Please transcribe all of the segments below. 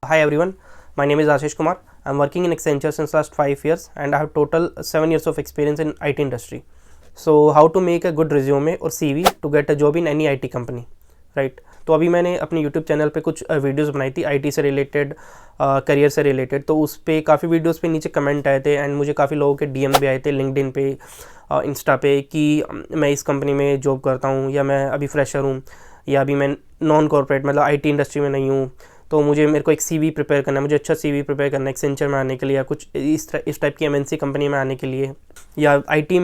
Hi everyone, my name is Ashish Kumar. I'm working in Accenture since last 5 years and I have total 7 years of experience in IT industry. So how to make a good resume or CV to get a job in any IT company, right? तो अभी मैंने अपने YouTube channel पे कुछ videos बनाई थी IT से related, career से रिलेटेड। तो उस पर काफ़ी वीडियोस पे नीचे कमेंट आए थे एंड मुझे काफ़ी लोगों के DM भी आए थे लिंक्डइन पे, इंस्टा पे कि मैं इस कंपनी में जॉब करता हूँ या मैं अभी फ्रेशर हूँ या अभी मैं नॉन कॉर्पोरेट मतलब IT इंडस्ट्री में नहीं हूँ, तो मेरे को एक CV प्रिपेयर करना है, मुझे अच्छा CV प्रिपेयर करना है एक्सेंचर में आने के लिए या कुछ इस टाइप की MNC कंपनी में आने के लिए या IT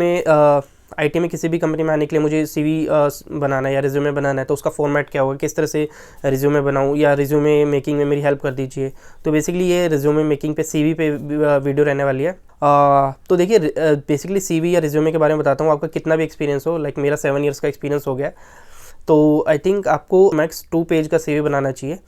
में किसी भी कंपनी में आने के लिए मुझे CV बनाना है या रिज्यूमे बनाना है। तो उसका फॉर्मेट क्या होगा, किस तरह से रिज्यूमे बनाऊँ या रिज्यूमे मेकिंग में मेरी हेल्प कर दीजिए। तो बेसिकली ये रिज्यूमे मेकिंग पे CV पे वीडियो रहने वाली है। तो देखिए बेसिकली CV या रिज्यूमे के बारे में बताता हूँ। आपका कितना भी एक्सपीरियंस हो, लाइक मेरा 7 ईयर्स का एक्सपीरियंस हो गया, तो आई थिंक आपको मैक्स 2 पेज का CV बनाना चाहिए।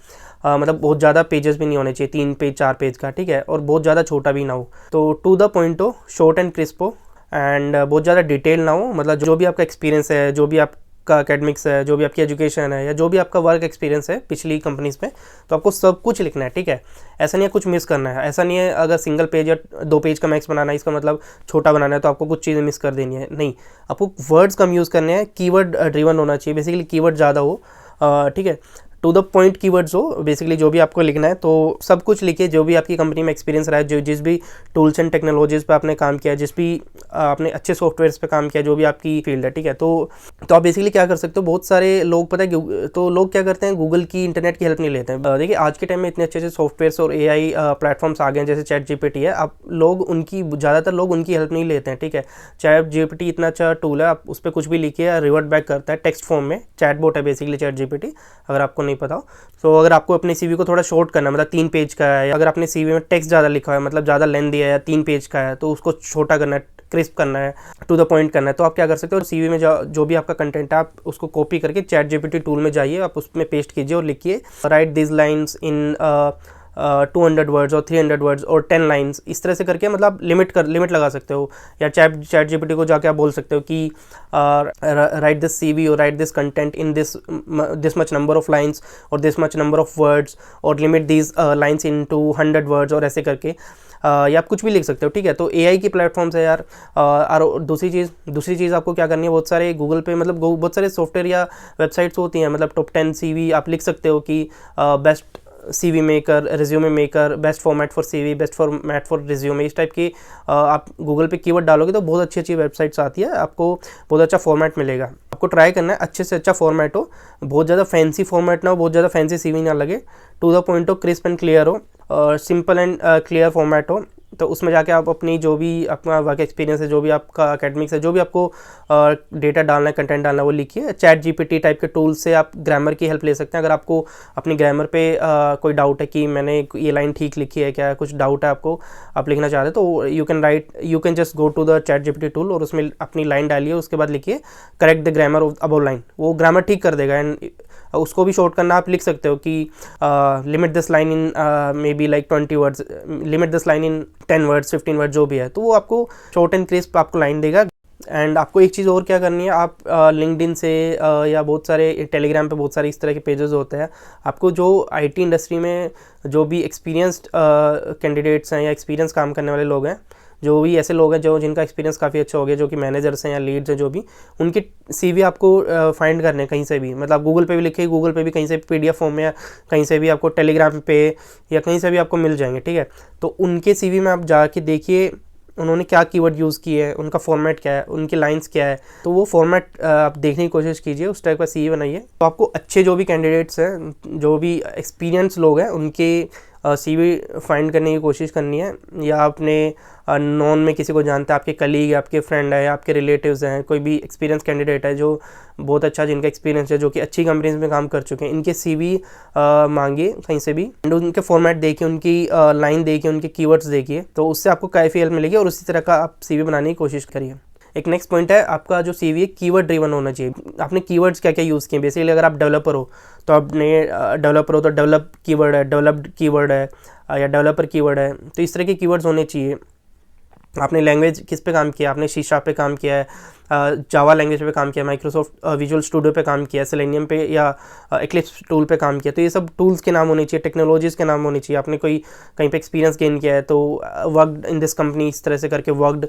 मतलब बहुत ज़्यादा पेजेस भी नहीं होने चाहिए, 3 पेज 4 पेज का, ठीक है, और बहुत ज़्यादा छोटा भी ना हो। तो टू द पॉइंट हो, शॉर्ट एंड क्रिस्प हो एंड बहुत ज़्यादा डिटेल ना हो। मतलब जो भी आपका एक्सपीरियंस है, जो भी आपका एकेडमिक्स है, जो भी आपकी एजुकेशन है या जो भी आपका वर्क एक्सपीरियंस है पिछली कंपनीज़ में, तो आपको सब कुछ लिखना है, ठीक है। ऐसा नहीं है कुछ मिस करना है, ऐसा नहीं है अगर सिंगल पेज या 2 पेज का मैक्स बनाना है इसका मतलब छोटा बनाना है तो आपको कुछ चीज़ें मिस कर देनी है, नहीं। आपको वर्ड्स कम यूज़ करने हैं, कीवर्ड ड्रिवन होना चाहिए, बेसिकली कीवर्ड ज़्यादा हो, ठीक है, टू द पॉइंट कीवर्ड्स हो। बेसिकली जो भी आपको लिखना है तो सब कुछ लिखिए, जो भी आपकी कंपनी में एक्सपीरियंस रहा है, जो जिस भी टूल्स एंड टेक्नोलॉजीज़ पे आपने काम किया, जिस भी आपने अच्छे सॉफ्टवेयर्स पे काम किया, जो भी आपकी फील्ड है, ठीक है। तो आप बेसिकली क्या कर सकते हो, बहुत सारे लोग पता है तो लोग क्या करते हैं, गूगल की इंटरनेट की हेल्प नहीं लेते हैं। देखिए आज के टाइम में इतने अच्छे अच्छे सॉफ्टवेयर्स और AI प्लेटफॉर्म्स आ गए हैं, जैसे ChatGPT है। आप लोग उनकी ज़्यादातर लोग उनकी हेल्प नहीं लेते हैं, ठीक है। ChatGPT इतना अच्छा टूल है, आप उस पर कुछ भी लिखिए, रिवर्ट बैक करता है टेक्स्ट फॉर्म में। चैटबॉट है बेसिकली ChatGPT, अगर आपको नहीं पता हो। तो अगर आपको अपने CV को थोड़ा शॉर्ट करना है, मतलब 3 पेज का है, अगर आपने CV में टेक्स्ट ज़्यादा लिखा है, मतलब ज़्यादा लेंथी है या 3 पेज का है, तो उसको छोटा करना है, क्रिस्प करना है, टू द पॉइंट करना है, तो आप क्या कर सकते हो, CV में जो भी आपका कंटेंट है आप उसको कॉपी करके ChatGPT टूल में जाइए, आप उसमें पेस्ट कीजिए और लिखिए right this lines in 200 words और 300 वर्ड्स और 10 लाइन्स, इस तरह से करके मतलब लिमिट लगा सकते हो। या ChatGPT को जाके आप बोल सकते हो कि राइट दिस CV और write this content in this much number of lines और this much number of words और limit this lines in to 100 words, और ऐसे करके या आप कुछ भी लिख सकते हो, ठीक है। तो AI की प्लेटफॉर्म्स है यार। और दूसरी चीज़ आपको क्या करनी है, बहुत सारे गूगल पे मतलब बहुत सारे सॉफ्टवेयर या वेबसाइट्स होती हैं, मतलब टॉप 10 CV आप लिख सकते हो कि best CV maker, resume maker, best format for CV, best format for resume, इस टाइप की आप गूगल पे कीवर्ड डालोगे तो बहुत अच्छी अच्छी वेबसाइट्स आती है, आपको बहुत अच्छा फॉर्मेट मिलेगा। आपको ट्राई करना है अच्छे से अच्छा फॉर्मेट हो, बहुत ज़्यादा फैंसी फॉर्मेट ना हो, बहुत ज़्यादा फैंसी CV ना लगे, टू द पॉइंट हो, क्रिस्प एंड क्लियर हो, सिंपल एंड क्लियर फॉर्मेट हो। तो उसमें जाके आप अपनी जो भी अपना वर्क एक्सपीरियंस है, जो भी आपका एकेडमिक्स है, जो भी आपको डेटा डालना है, कंटेंट डालना है, वो लिखिए। ChatGPT टाइप के टूल से आप ग्रामर की हेल्प ले सकते हैं। अगर आपको अपनी ग्रामर पे कोई डाउट है कि मैंने ये लाइन ठीक लिखी है क्या, कुछ डाउट है आपको, आप लिखना चाहते हैं, तो you can just go to the ChatGPT tool और उसमें अपनी लाइन डालिए, उसके बाद लिखिए correct the grammar of above line, वो ग्रामर ठीक कर देगा। एंड उसको भी शॉर्ट करना, आप लिख सकते हो कि limit this line in may be like 20 words, limit this line in 10 words, 15 word, जो भी है, तो वो आपको शॉर्ट एंड क्रिस्प आपको लाइन देगा। एंड आपको एक चीज़ और क्या करनी है, आप लिंक्डइन से या बहुत सारे टेलीग्राम पे बहुत सारे इस तरह के पेजेस होते हैं, आपको जो IT इंडस्ट्री में जो भी एक्सपीरियंस्ड कैंडिडेट्स हैं या एक्सपीरियंस काम करने वाले लोग हैं, जो भी ऐसे लोग हैं जिनका एक्सपीरियंस काफ़ी अच्छा हो गया, जो कि मैनेजर्स हैं या लीड्स हैं, जो भी उनके CV आपको फाइंड करने हैं कहीं से भी, मतलब गूगल पे भी लिखिए, गूगल पे भी कहीं से PDF फॉर्म में या कहीं से भी आपको टेलीग्राम पे या कहीं से भी आपको मिल जाएंगे, ठीक है। तो उनके CV में आप जाके देखिए उन्होंने क्या कीवर्ड यूज़ किए हैं, उनका फॉर्मेट क्या है, उनकी लाइंस क्या है, तो वो फॉर्मेट आप देखने की कोशिश कीजिए, उस टाइप का CV बनाइए। तो आपको अच्छे जो भी कैंडिडेट्स हैं, जो भी एक्सपीरियंस लोग हैं, उनके CV फाइंड करने की कोशिश करनी है। या आपने नॉन में किसी को जानते हैं, आपके कलीग, आपके फ्रेंड है, आपके रिलेटिव्स हैं, कोई भी एक्सपीरियंस कैंडिडेट है जो बहुत अच्छा, जिनका एक्सपीरियंस है, जो कि अच्छी कंपनीज में काम कर चुके हैं, इनके CV मांगिए कहीं से भी, एंड उनके फॉर्मेट देखिए, उनकी लाइन देखिए, उनके कीवर्ड्स देखिए, तो उससे आपको काफ़ी हेल्प मिलेगी और उसी तरह का आप CV बनाने की कोशिश करिए। एक नेक्स्ट पॉइंट है, आपका जो CV है कीवर्ड ड्रिवन होना चाहिए। आपने कीवर्ड्स क्या क्या यूज़ किए, बेसिकली अगर आप डेवलपर हो तो आपने डेवलपर हो तो डेवलप कीवर्ड है, डेवलप्ड कीवर्ड है या डेवलपर कीवर्ड है, तो इस तरह के कीवर्ड्स होने चाहिए। आपने लैंग्वेज किस पे काम किया, आपने सी शार्प पे काम किया है, जावा लैंग्वेज पे काम किया, माइक्रोसॉफ्ट विजुअल स्टूडियो पे काम किया, सेलेनियम पे या एक्लिप्स टूल पे काम किया, तो ये सब टूल्स के नाम होने चाहिए, टेक्नोलॉजीज़ के नाम होने चाहिए। आपने कोई कहीं पे एक्सपीरियंस गेन किया है तो वर्कड इन दिस कंपनी, इस तरह से करके वर्कड,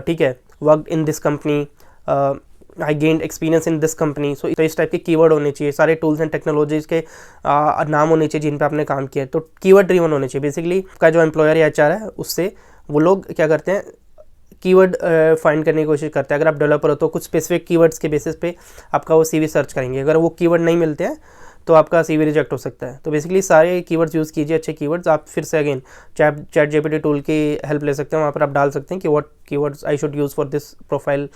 ठीक है, worked in this company, I gained experience in this company. So तो इस टाइप के कीवर्ड होने चाहिए, सारे टूल्स एंड टेक्नोलॉजीज़ के नाम होने चाहिए जिन पे आपने काम किया है। तो कीवर्ड ड्रिवन होने चाहिए। बेसिकली का जो एम्प्लॉयर या एचआर है उससे वो लोग क्या करते हैं, कीवर्ड फाइंड करने की कोशिश करते हैं। अगर आप डेवलपर हो तो कुछ स्पेसिफिक कीवर्ड्स के बेसिस पे आपका वो सीवी सर्च करेंगे। अगर वो कीवर्ड नहीं मिलते हैं तो आपका सीवी रिजेक्ट हो सकता है। तो बेसिकली सारे कीवर्ड्स यूज़ कीजिए, अच्छे कीवर्ड्स। आप फिर से अगेन चैट जीपीटी टूल की हेल्प ले सकते हैं, वहाँ पर आप डाल सकते हैं कि what keywords I should use for this profile,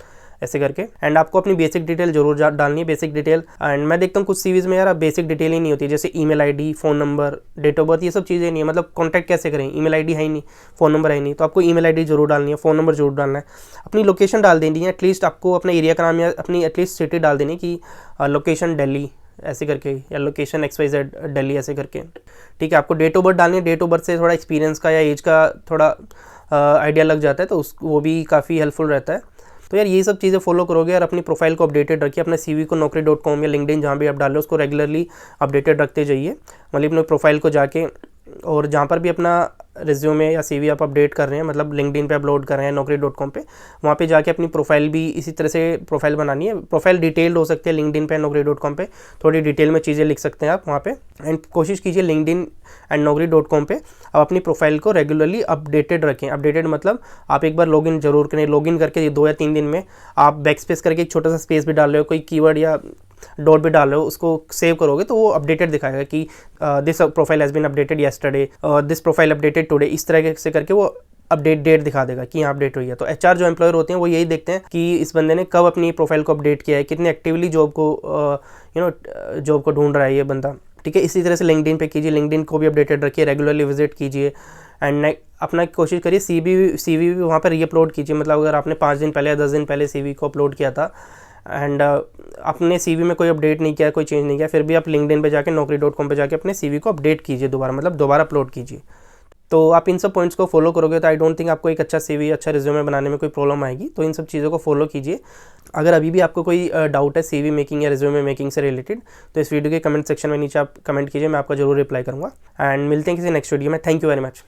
ऐसे करके। एंड आपको अपनी बेसिक डिटेल जरूर डालनी है, बेसिक डिटेल। एंड मैं देखता हूँ कुछ सीवीज़ में यार बेसिक डिटेल ही नहीं होती, जैसे email ID, phone number, date of birth, ये सब चीज़ें नहीं है। मतलब कॉन्टैक्ट कैसे करें, ईमेल आईडी है ही नहीं, फ़ोन नंबर है ही नहीं, तो आपको ईमेल आईडी जरूर डालनी है, फ़ोन नंबर जरूर डालना है, अपनी लोकेशन डाल देनी है। एटलीस्ट आपको अपने एरिया का नाम या अपनी एटलीस्ट सिटी डाल देनी कि लोकेशन दिल्ली ऐसे करके, या लोकेशन XYZ दिल्ली ऐसे करके, ठीक है। आपको डेट ऑफ बर्थ डालनी है, डेट ऑफ बर्थ से थोड़ा एक्सपीरियंस का या एज का थोड़ा आइडिया लग जाता है, तो वो भी काफ़ी हेल्पफुल रहता है। तो यार ये सब चीज़ें फॉलो करोगे और अपनी प्रोफाइल को अपडेटेड रखिए। अपने सीवी को naukri.com या लिंक्डइन जहाँ भी आप डाल लो उसको रेगुलरली अपडेटेड रखते जाइए। मतलब अपने प्रोफाइल को जाके, और जहाँ पर भी अपना रिज्यूमे या सीवी आप अपडेट कर रहे हैं, मतलब लिंक्डइन पे अपलोड कर रहे हैं, naukri.com पे, वहाँ पे जाके अपनी प्रोफाइल भी इसी तरह से प्रोफाइल बनानी है। प्रोफाइल डिटेल्ड हो सकती है लिंक्डइन पे, naukri.com पे थोड़ी डिटेल में चीज़ें लिख सकते हैं आप वहाँ पे। एंड कोशिश कीजिए लिंक्डइन एंड naukri.com पे आप अपनी प्रोफाइल को रेगुलरली अपडेटेड रखें। अपडेटेड मतलब आप एक बार लॉगिन जरूर करें, लॉगिन करके 2 या 3 दिन में आप बैक स्पेस करके एक छोटा सा स्पेस भी डाल रहे हो, कोई कीवर्ड या डॉट भी डाल रहे हो, उसको सेव करोगे तो वो अपडेटेड दिखाएगा कि this profile has been updated yesterday, this profile updated today, इस तरह से करके वो अपडेट डेट दिखा देगा कि यहाँ अपडेट हुई है। तो एचआर जो एम्प्लॉयर होते हैं वो यही देखते हैं कि इस बंदे ने कब अपनी प्रोफाइल को अपडेट किया है, कितने एक्टिवली जॉब को ढूंढ रहा है ये बंदा, ठीक है। इसी तरह से लिंक्डइन पे कीजिए, लिंक्डइन को भी अपडेटेड रखिए, रेगुलरली विजिट कीजिए। एंड अपना कोशिश करिए सीवी भी वहाँ पर री अपलोड कीजिए। मतलब अगर आपने 5 दिन पहले या 10 दिन पहले सीवी को अपलोड किया था एंड अपने सीवी में कोई अपडेट नहीं किया, कोई चेंज नहीं किया, फिर भी आप लिंक्डइन पे जाके naukri.com पे जाके अपने सीवी को अपडेट कीजिए दोबारा, मतलब दोबारा अपलोड कीजिए। तो आप इन सब पॉइंट्स को फॉलो करोगे तो आई डोंट थिंक आपको एक अच्छा सीवी, अच्छा रिज्यूमे बनाने में कोई प्रॉब्लम आएगी। तो इन सब चीज़ों को फॉलो कीजिए। अगर अभी भी आपको कोई डाउट है सीवी मेकिंग या रिज्यूमे मेकिंग से रिलेटेड, तो इस वीडियो के कमेंट सेक्शन में नीचे आप कमेंट कीजिए, मैं आपका जरूर रिप्लाई करूँगा। एंड मिलते हैं किसी नेक्स्ट वीडियो में। Thank you very much.